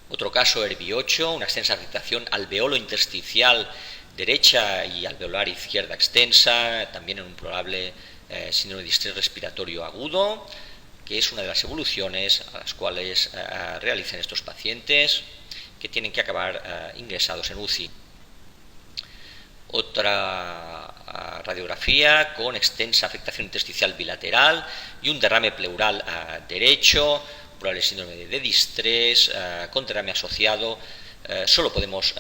Otro caso, NERVI 8, una extensa afectación alveolo intersticial derecha y alveolar izquierda extensa, también en un probable síndrome de distrés respiratorio agudo, que es una de las evoluciones a las cuales realizan estos pacientes que tienen que acabar ingresados en UCI. Otra radiografía con extensa afectación intersticial bilateral y un derrame pleural derecho, probable síndrome de distrés con derrame asociado. Solo podemos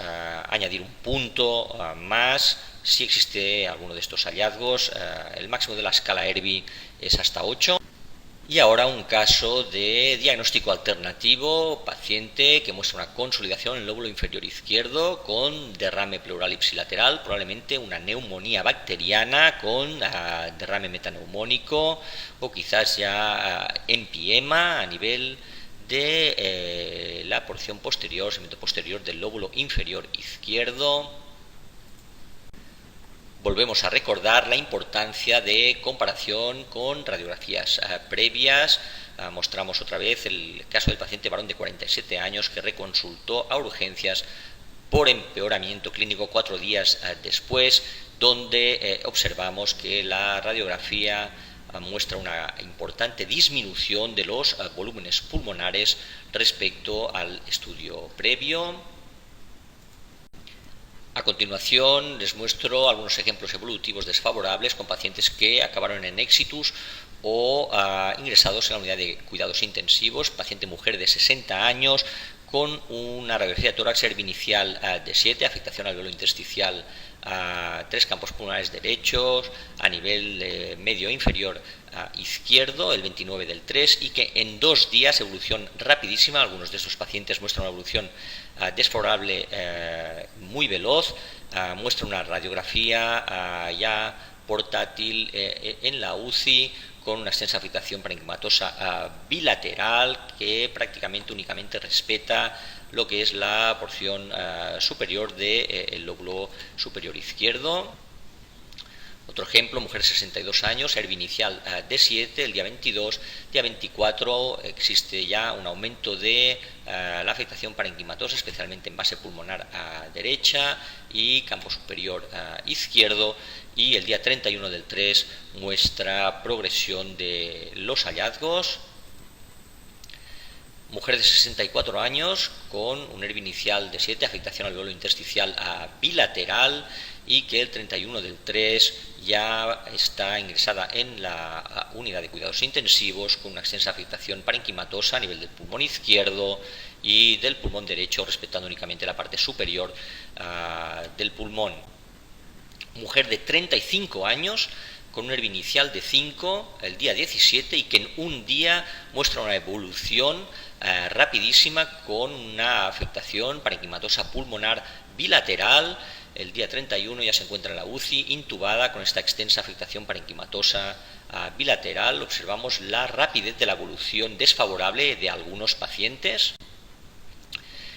añadir un punto más si existe alguno de estos hallazgos. El máximo de la escala NERVI es hasta 8. Y ahora un caso de diagnóstico alternativo, paciente que muestra una consolidación en el lóbulo inferior izquierdo con derrame pleural ipsilateral, probablemente una neumonía bacteriana con derrame metaneumónico o quizás ya empiema a nivel de la porción posterior, segmento posterior del lóbulo inferior izquierdo. Volvemos a recordar la importancia de comparación con radiografías previas. Mostramos otra vez el caso del paciente varón de 47 años que reconsultó a urgencias por empeoramiento clínico 4 días después, donde observamos que la radiografía muestra una importante disminución de los volúmenes pulmonares respecto al estudio previo. A continuación les muestro algunos ejemplos evolutivos desfavorables con pacientes que acabaron en exitus o ingresados en la unidad de cuidados intensivos. Paciente mujer de 60 años con una radiografía de tórax ERB inicial de 7, afectación alveolo intersticial a 3 campos pulmonares derechos a nivel medio inferior izquierdo el 29 del 3 y que en 2 días, evolución rapidísima, algunos de estos pacientes muestran una evolución desfavorable muy veloz, muestra una radiografía ya portátil en la UCI con una extensa afectación parenquimatosa bilateral que prácticamente únicamente respeta lo que es la porción superior del lóbulo superior izquierdo. Otro ejemplo, mujer de 62 años, ERB inicial de 7, el día 22, día 24 existe ya un aumento de la afectación parenquimatosa, especialmente en base pulmonar derecha y campo superior izquierdo, y el día 31 del 3 muestra progresión de los hallazgos. Mujer de 64 años con un ERB inicial de 7, afectación alveolo intersticial bilateral y que el 31 del 3 ya está ingresada en la unidad de cuidados intensivos con una extensa afectación parenquimatosa a nivel del pulmón izquierdo y del pulmón derecho, respetando únicamente la parte superior del pulmón. Mujer de 35 años con un ERB inicial de 5 el día 17 y que en un día muestra una evolución rapidísima con una afectación parenquimatosa pulmonar bilateral. El día 31 ya se encuentra en la UCI intubada con esta extensa afectación parenquimatosa bilateral. Observamos la rapidez de la evolución desfavorable de algunos pacientes.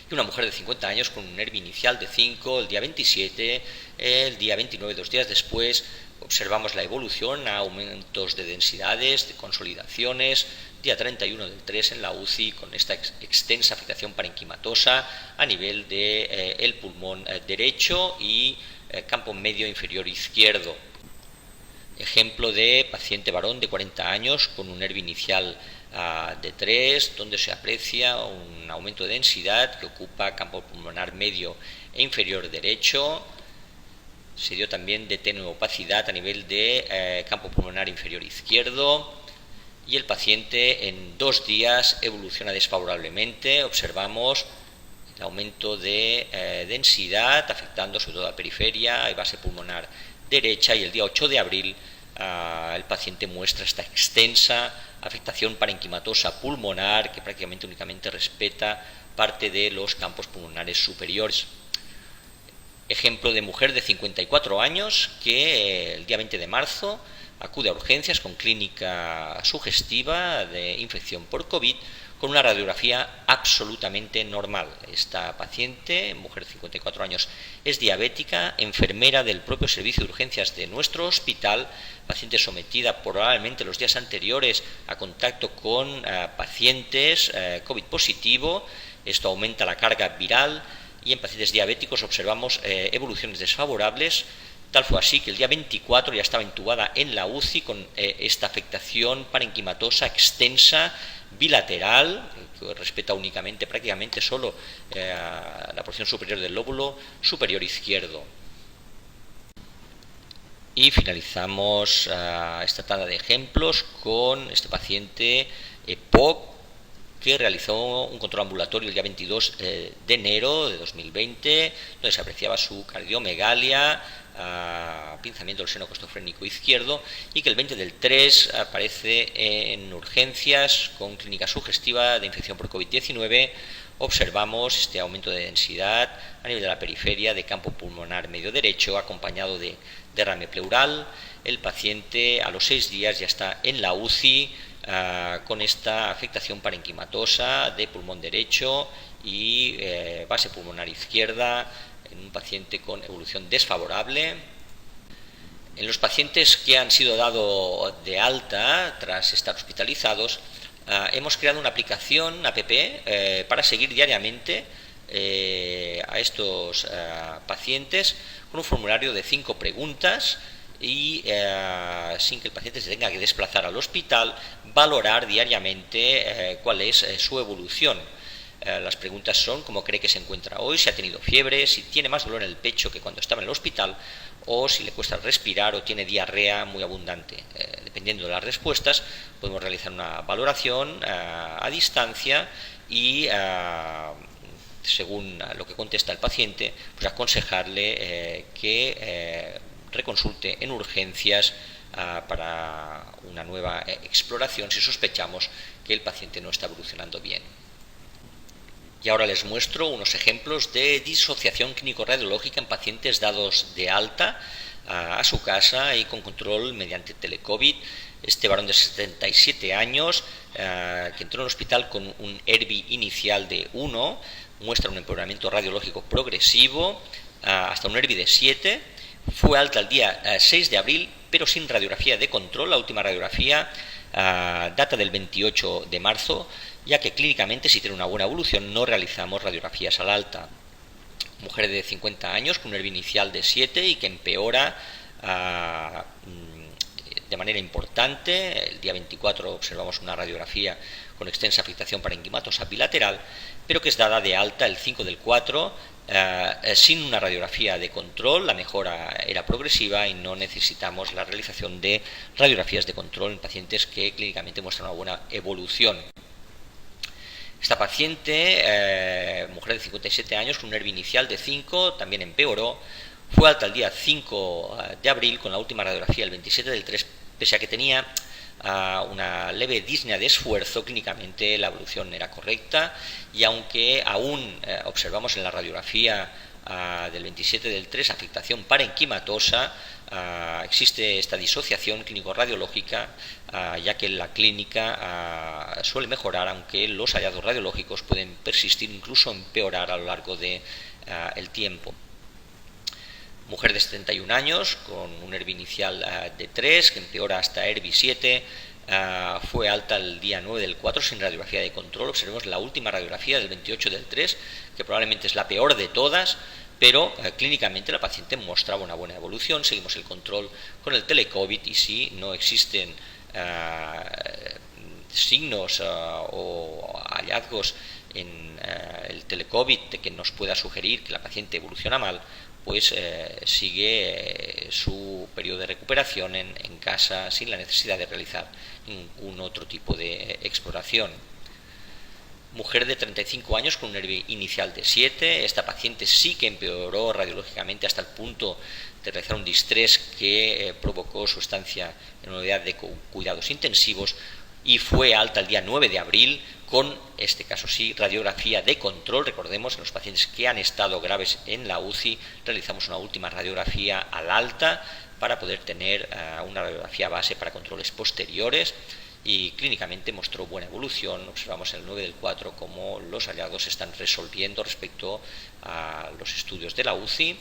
Y una mujer de 50 años con un ERB inicial de 5 el día 27, el día 29, 2 días después, observamos la evolución a aumentos de densidades, de consolidaciones, día 31 del 3 en la UCI con esta extensa afectación parenquimatosa a nivel del pulmón derecho y campo medio inferior izquierdo. Ejemplo de paciente varón de 40 años con un ERB inicial de 3, donde se aprecia un aumento de densidad que ocupa campo pulmonar medio e inferior derecho. Se dio también de tenue opacidad a nivel de campo pulmonar inferior izquierdo y el paciente en 2 días evoluciona desfavorablemente. Observamos el aumento de densidad afectando sobre todo la periferia y base pulmonar derecha y el día 8 de abril el paciente muestra esta extensa afectación parenquimatosa pulmonar que prácticamente únicamente respeta parte de los campos pulmonares superiores. Ejemplo de mujer de 54 años que el día 20 de marzo acude a urgencias con clínica sugestiva de infección por COVID con una radiografía absolutamente normal. Esta paciente, mujer de 54 años, es diabética, enfermera del propio servicio de urgencias de nuestro hospital, paciente sometida probablemente los días anteriores a contacto con pacientes COVID positivo. Esto aumenta la carga viral y en pacientes diabéticos observamos evoluciones desfavorables. Tal fue así que el día 24 ya estaba intubada en la UCI con esta afectación parenquimatosa extensa bilateral que respeta únicamente prácticamente solo la porción superior del lóbulo superior izquierdo. Y finalizamos esta tanda de ejemplos con este paciente EPOC que realizó un control ambulatorio el día 22 de enero de 2020, donde se apreciaba su cardiomegalia pinzamiento del seno costofrénico izquierdo, y que el 20 del 3 aparece en urgencias con clínica sugestiva de infección por COVID-19. Observamos este aumento de densidad a nivel de la periferia de campo pulmonar medio derecho, acompañado de derrame pleural. El paciente a los 6 días ya está en la UCI con esta afectación parenquimatosa de pulmón derecho y base pulmonar izquierda, en un paciente con evolución desfavorable. En los pacientes que han sido dados de alta tras estar hospitalizados, hemos creado una aplicación, app, para seguir diariamente a estos pacientes con un formulario de 5 preguntas y sin que el paciente se tenga que desplazar al hospital, valorar diariamente cuál es su evolución. Las preguntas son cómo cree que se encuentra hoy, si ha tenido fiebre, si tiene más dolor en el pecho que cuando estaba en el hospital, o si le cuesta respirar o tiene diarrea muy abundante. Dependiendo de las respuestas, podemos realizar una valoración a distancia y, según lo que contesta el paciente, pues aconsejarle que reconsulte en urgencias para una nueva exploración si sospechamos que el paciente no está evolucionando bien. Y ahora les muestro unos ejemplos de disociación clínico-radiológica en pacientes dados de alta a su casa y con control mediante telecovid. Este varón de 77 años que entró en el hospital con un ERBI inicial de 1, muestra un empeoramiento radiológico progresivo hasta un ERBI de 7, fue alta el día 6 de abril, pero sin radiografía de control. La última radiografía data del 28 de marzo, ya que clínicamente, si tiene una buena evolución, no realizamos radiografías al alta. Mujer de 50 años con un ERBI inicial de 7 y que empeora de manera importante. El día 24 observamos una radiografía con extensa afectación parenquimatosa bilateral, pero que es dada de alta el 5 del 4 sin una radiografía de control. La mejora era progresiva y no necesitamos la realización de radiografías de control en pacientes que clínicamente muestran una buena evolución. Esta paciente, mujer de 57 años con un ERBI inicial de 5, también empeoró, fue alta el día 5 de abril con la última radiografía el 27 del 3, pese a que tenía una leve disnea de esfuerzo. Clínicamente la evolución era correcta, y aunque aún observamos en la radiografía del 27 del 3 afectación parenquimatosa, existe esta disociación clínico-radiológica, ya que la clínica suele mejorar, aunque los hallazgos radiológicos pueden persistir, incluso empeorar a lo largo del tiempo. Mujer de 71 años con un ERBI inicial de 3, que empeora hasta ERBI 7, fue alta el día 9 del 4 sin radiografía de control. Observemos la última radiografía del 28 del 3, que probablemente es la peor de todas, pero clínicamente la paciente mostraba una buena evolución. Seguimos el control con el telecovid y si no existen signos o hallazgos en el telecovid que nos pueda sugerir que la paciente evoluciona mal, pues sigue su periodo de recuperación en casa sin la necesidad de realizar ningún otro tipo de exploración. Mujer de 35 años con un ERBI inicial de 7. Esta paciente sí que empeoró radiológicamente hasta el punto de realizar un distrés que provocó su estancia en una unidad de cuidados intensivos, y fue alta el día 9 de abril con, este caso sí, radiografía de control. Recordemos, en los pacientes que han estado graves en la UCI realizamos una última radiografía al alta para poder tener una radiografía base para controles posteriores, y clínicamente mostró buena evolución. Observamos en el 9 del 4 cómo los hallazgos se están resolviendo respecto a los estudios de la UCI.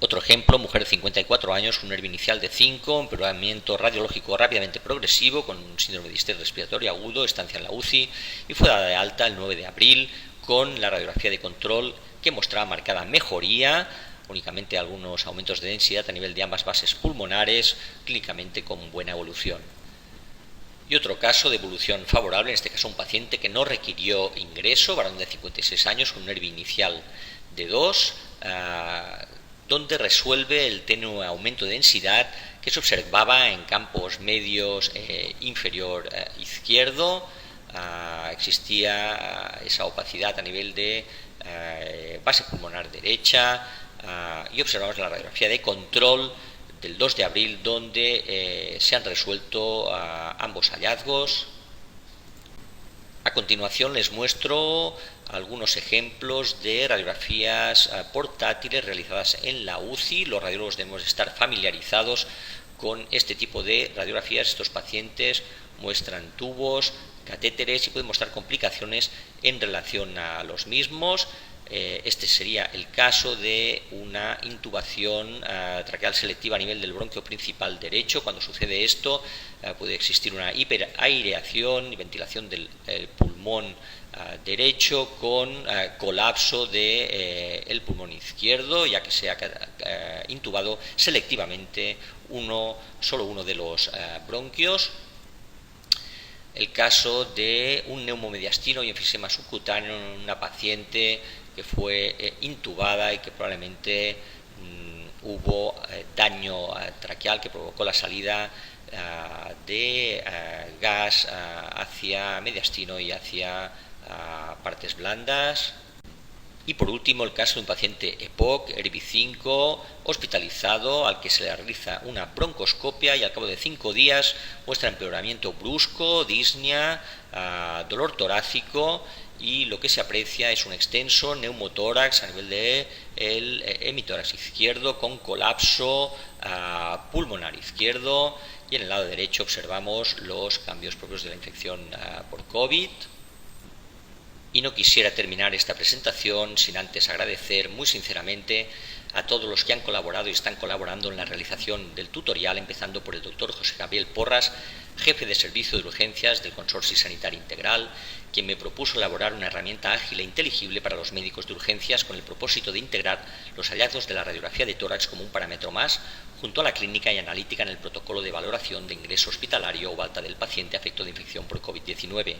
Otro ejemplo, mujer de 54 años con un ERBI inicial de 5, empeoramiento radiológico rápidamente progresivo con un síndrome de distrés respiratorio agudo, estancia en la UCI, y fue dada de alta el 9 de abril con la radiografía de control que mostraba marcada mejoría, únicamente algunos aumentos de densidad a nivel de ambas bases pulmonares, clínicamente con buena evolución. Y otro caso de evolución favorable, en este caso un paciente que no requirió ingreso, varón de 56 años con un ERBI inicial de 2, donde resuelve el tenue aumento de densidad que se observaba en campos medios inferior izquierdo. Existía esa opacidad a nivel de base pulmonar derecha, y observamos la radiografía de control del 2 de abril, donde se han resuelto ambos hallazgos. A continuación les muestro algunos ejemplos de radiografías portátiles realizadas en la UCI. Los radiólogos debemos estar familiarizados con este tipo de radiografías. Estos pacientes muestran tubos, catéteres y pueden mostrar complicaciones en relación a los mismos. Este sería el caso de una intubación traqueal selectiva a nivel del bronquio principal derecho. Cuando sucede esto, puede existir una hiperaireación y ventilación del pulmón derecho con colapso del pulmón izquierdo, ya que se ha intubado selectivamente solo uno de los bronquios. El caso de un neumomediastino y enfisema subcutáneo en una paciente que fue intubada y que probablemente hubo daño traqueal que provocó la salida de gas hacia mediastino y hacia partes blandas. Y por último, el caso de un paciente EPOC, ERBI5, hospitalizado, al que se le realiza una broncoscopia y al cabo de 5 días muestra empeoramiento brusco, disnea, dolor torácico, y lo que se aprecia es un extenso neumotórax a nivel del hemitórax izquierdo con colapso pulmonar izquierdo, y en el lado derecho observamos los cambios propios de la infección por COVID. Y no quisiera terminar esta presentación sin antes agradecer muy sinceramente a todos los que han colaborado y están colaborando en la realización del tutorial, empezando por el doctor José Gabriel Porras, jefe de servicio de urgencias del Consorcio Sanitario Integral, quien me propuso elaborar una herramienta ágil e inteligible para los médicos de urgencias con el propósito de integrar los hallazgos de la radiografía de tórax como un parámetro más junto a la clínica y analítica en el protocolo de valoración de ingreso hospitalario o alta del paciente afecto de infección por COVID-19.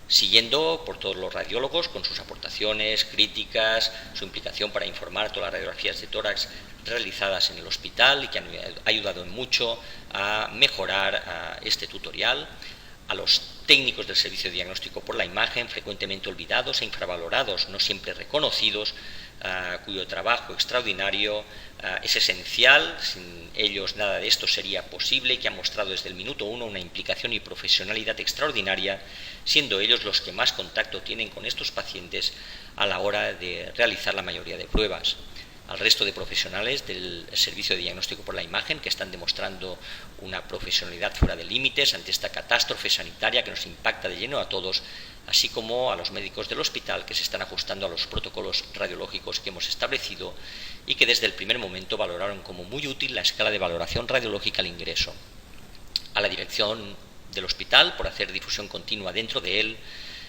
Siguiendo por todos los radiólogos con sus aportaciones, críticas, su implicación para informar todas las radiografías de tórax realizadas en el hospital y que han ayudado mucho a mejorar este tutorial. A los técnicos del servicio de diagnóstico por la imagen, frecuentemente olvidados e infravalorados, no siempre reconocidos, cuyo trabajo extraordinario es esencial. Sin ellos nada de esto sería posible, y que han mostrado desde el minuto 1 una implicación y profesionalidad extraordinaria, siendo ellos los que más contacto tienen con estos pacientes a la hora de realizar la mayoría de pruebas. Al resto de profesionales del servicio de diagnóstico por la imagen, que están demostrando una profesionalidad fuera de límites ante esta catástrofe sanitaria que nos impacta de lleno a todos, así como a los médicos del hospital que se están ajustando a los protocolos radiológicos que hemos establecido y que desde el primer momento valoraron como muy útil la escala de valoración radiológica al ingreso. A la dirección del hospital por hacer difusión continua dentro de él,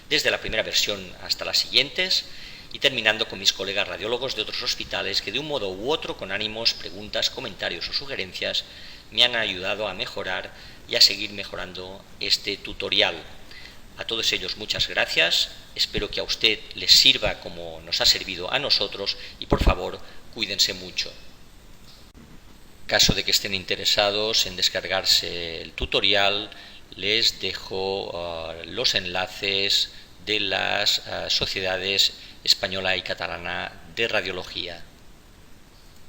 desde la primera versión hasta las siguientes, y terminando con mis colegas radiólogos de otros hospitales que de un modo u otro, con ánimos, preguntas, comentarios o sugerencias, me han ayudado a mejorar y a seguir mejorando este tutorial. A todos ellos muchas gracias, espero que a usted les sirva como nos ha servido a nosotros y por favor cuídense mucho. En caso de que estén interesados en descargarse el tutorial, les dejo los enlaces de las sociedades española y catalana de radiología.